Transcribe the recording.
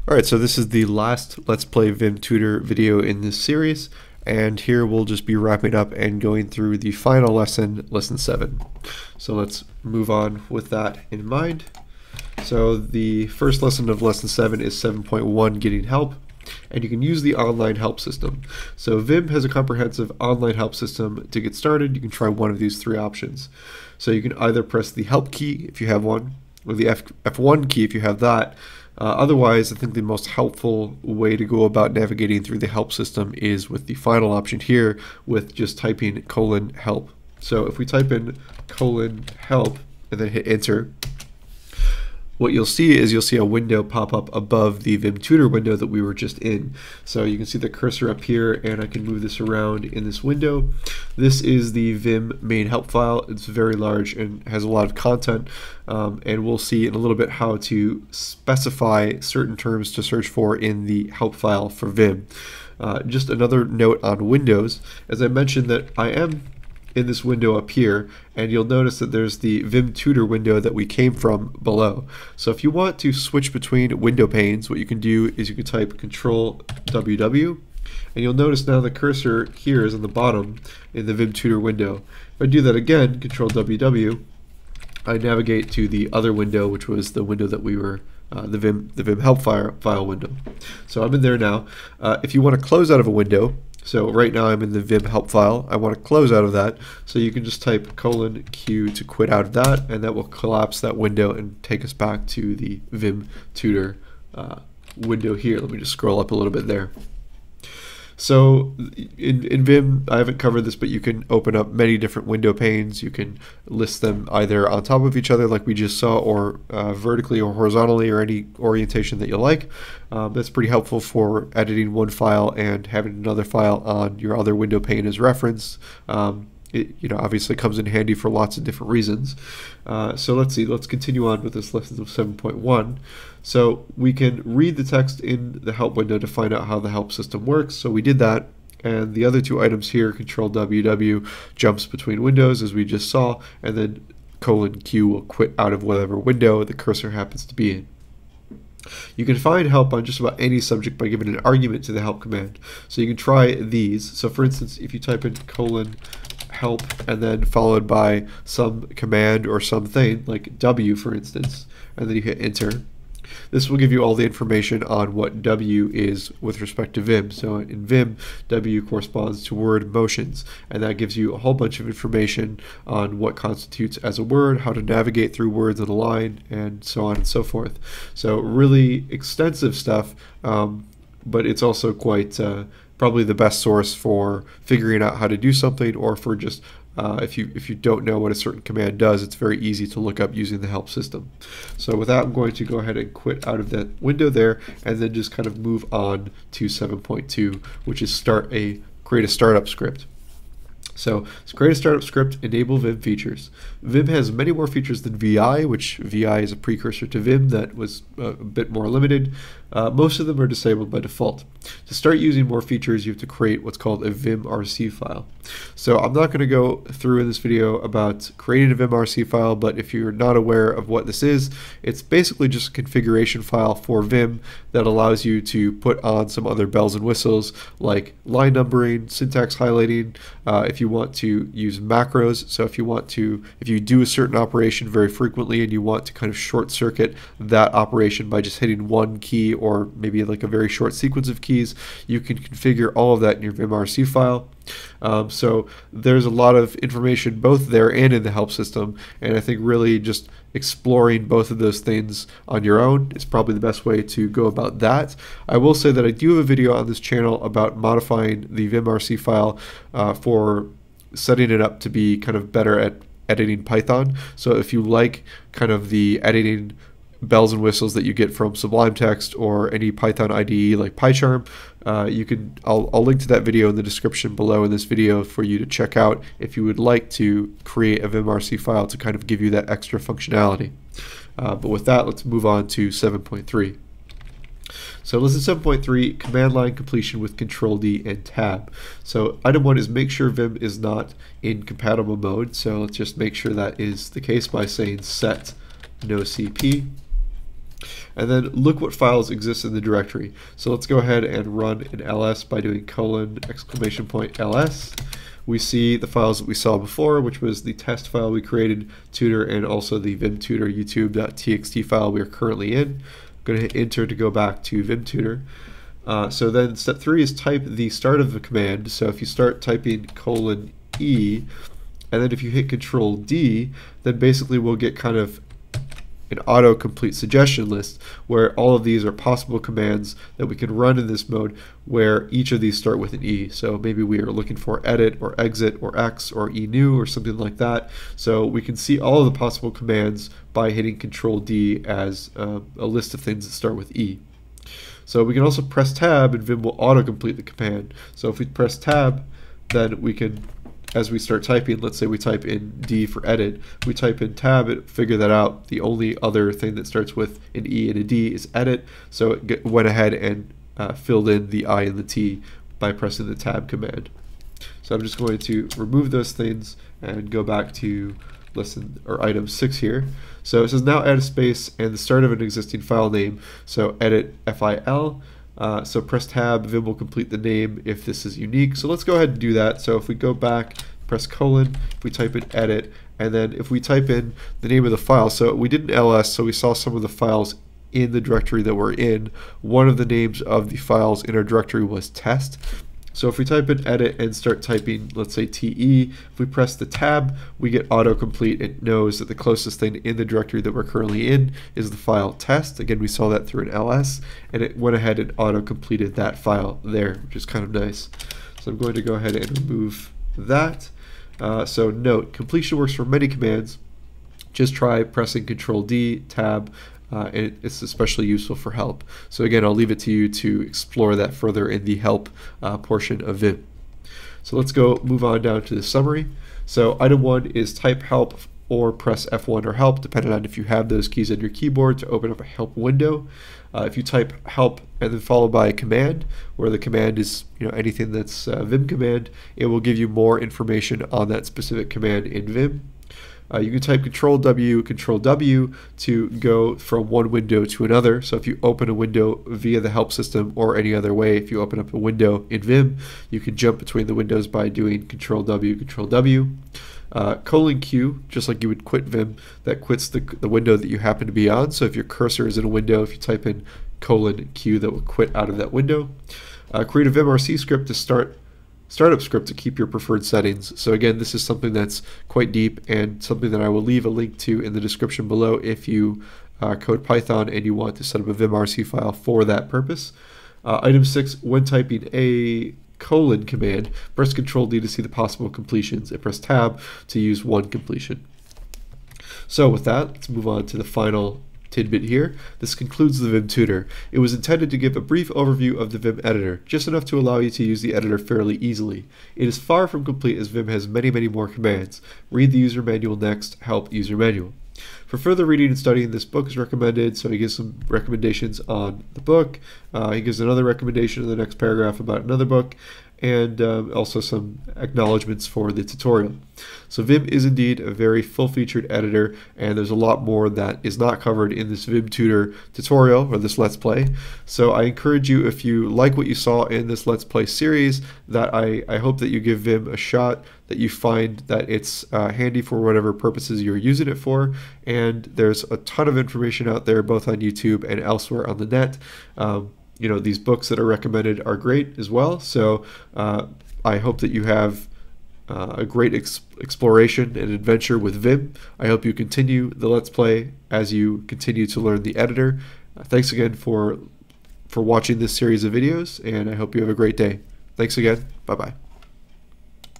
Alright, so this is the last Let's Play VimTutor video in this series, and here we'll just be wrapping up and going through the final lesson, Lesson 7. So let's move on with that in mind. So the first lesson of Lesson 7 is 7.1, Getting Help, and you can use the online help system. So Vim has a comprehensive online help system. To get started, you can try one of these three options. So you can either press the Help key if you have one, or the F1 key if you have that. Otherwise, I think the most helpful way to go about navigating through the help system is with the final option here, with just typing :help. So if we type in :help and then hit enter, what you'll see is you'll see a window pop up above the VimTutor window that we were just in. So you can see the cursor up here, and I can move this around in this window. This is the Vim main help file. It's very large and has a lot of content, and we'll see in a little bit how to specify certain terms to search for in the help file for Vim. Just another note on Windows, as I mentioned that I am in this window up here, and you'll notice that there's the VimTutor window that we came from below. So if you want to switch between window panes, what you can do is you can type Control-WW, and you'll notice now the cursor here is on the bottom in the VimTutor window. If I do that again, Control-WW, I navigate to the other window, which was the window that we were the Vim help file window. So I'm in there now. If you want to close out of a window, so right now I'm in the Vim help file. I want to close out of that, so you can just type :Q to quit out of that, and that will collapse that window and take us back to the VimTutor window here. Let me just scroll up a little bit there. So in Vim, I haven't covered this, but you can open up many different window panes. You can list them either on top of each other like we just saw, or vertically or horizontally, or any orientation that you like. That's pretty helpful for editing one file and having another file on your other window pane as reference. It obviously comes in handy for lots of different reasons. So let's see, let's continue on with this lesson of 7.1. So we can read the text in the help window to find out how the help system works. So we did that, and the other two items here, Control-WW jumps between windows as we just saw, and then :Q will quit out of whatever window the cursor happens to be in. You can find help on just about any subject by giving an argument to the help command. So you can try these. So for instance, if you type in :help and then followed by some command or something like W, for instance, and then you hit enter, this will give you all the information on what W is with respect to Vim. So in Vim, W corresponds to word motions, and that gives you a whole bunch of information on what constitutes as a word, how to navigate through words in a line, and so on and so forth. So really extensive stuff, but it's also quite probably the best source for figuring out how to do something, or for just if you don't know what a certain command does, it's very easy to look up using the help system. So with that, I'm going to go ahead and quit out of that window there, and then just kind of move on to 7.2, which is create a startup script. So to create a startup script, enable Vim features. Vim has many more features than VI, which VI is a precursor to Vim that was a bit more limited. Most of them are disabled by default. To start using more features, you have to create what's called a vimrc file. So I'm not going to go through in this video about creating a vimrc file, but if you're not aware of what this is, it's basically just a configuration file for Vim that allows you to put on some other bells and whistles like line numbering, syntax highlighting, if you want to use macros. So if you do a certain operation very frequently and you want to kind of short circuit that operation by just hitting one key, or maybe like a very short sequence of keys, you can configure all of that in your vimrc file. So there's a lot of information both there and in the help system, and I think really just exploring both of those things on your own is probably the best way to go about that. I will say that I do have a video on this channel about modifying the vimrc file for setting it up to be kind of better at editing Python. So if you like kind of the editing bells and whistles that you get from Sublime Text or any Python IDE like PyCharm, I'll link to that video in the description below in this video for you to check out if you would like to create a vimrc file to kind of give you that extra functionality. But with that, let's move on to 7.3. So lesson 7.3, command line completion with Control-D and Tab. So item 1 is make sure Vim is not in compatible mode. So let's just make sure that is the case by saying set no CP. and then look what files exist in the directory. So let's go ahead and run an ls by doing :!ls. We see the files that we saw before, which was the test file we created, tutor, and also the VimTutor youtube.txt file we are currently in. I'm going to hit enter to go back to VimTutor. So then step 3 is type the start of the command. So if you start typing :E, and then if you hit Control D, then basically we'll get kind of an autocomplete suggestion list where all of these are possible commands that we can run in this mode where each of these start with an E. So maybe we are looking for edit or exit or X or enum or something like that. So we can see all of the possible commands by hitting Control D as a list of things that start with E. So we can also press tab and Vim will autocomplete the command. So if we press tab, then we can, as we start typing, let's say we type in D for edit, we type in tab, it figure that out. The only other thing that starts with an E and a D is edit, so it went ahead and filled in the I and the T by pressing the tab command. So I'm just going to remove those things and go back to lesson or item 6 here. So it says now add a space and the start of an existing file name, so edit file. So press tab, Vim will complete the name if this is unique. So let's go ahead and do that. So if we go back, press colon, if we type in edit, and then if we type in the name of the file, so we did an ls, so we saw some of the files in the directory that we're in. One of the names of the files in our directory was test. So if we type in edit and start typing, let's say TE, if we press the tab, we get autocomplete. It knows that the closest thing in the directory that we're currently in is the file test. Again, we saw that through an ls, and it went ahead and auto-completed that file there, which is kind of nice. So I'm going to go ahead and remove that. So note, completion works for many commands. Just try pressing Control D, tab, and it's especially useful for help. So again, I'll leave it to you to explore that further in the help portion of Vim. So let's go move on down to the summary. So item 1 is type help or press F1 or help, depending on if you have those keys on your keyboard to open up a help window. If you type help and then followed by a command, where the command is anything that's Vim command, it will give you more information on that specific command in Vim. You can type Control W to go from one window to another. So if you open a window via the help system or any other way, if you open up a window in Vim, you can jump between the windows by doing Control W. :Q, just like you would quit Vim, that quits the window that you happen to be on. So if your cursor is in a window, if you type in :Q, that will quit out of that window. Create a vimrc script to startup script to keep your preferred settings. So again, this is something that's quite deep and something that I will leave a link to in the description below if you code Python and you want to set up a vimrc file for that purpose. Item 6, when typing a command, press Control D to see the possible completions and press tab to use one completion. So with that, let's move on to the final tidbit here. This concludes the VimTutor. It was intended to give a brief overview of the Vim editor, just enough to allow you to use the editor fairly easily. It is far from complete as Vim has many more commands. Read the user manual next, help user manual. For further reading and studying, this book is recommended, so he gives some recommendations on the book. He gives another recommendation in the next paragraph about another book, and also some acknowledgments for the tutorial. So Vim is indeed a very full-featured editor, and there's a lot more that is not covered in this VimTutor tutorial or this Let's Play. So I encourage you, if you like what you saw in this Let's Play series, that I hope that you give Vim a shot, that you find that it's handy for whatever purposes you're using it for, and there's a ton of information out there both on YouTube and elsewhere on the net. These books that are recommended are great as well, so I hope that you have a great exploration and adventure with Vim. I hope you continue the Let's Play as you continue to learn the editor. Thanks again for watching this series of videos, and I hope you have a great day. Thanks again. Bye-bye.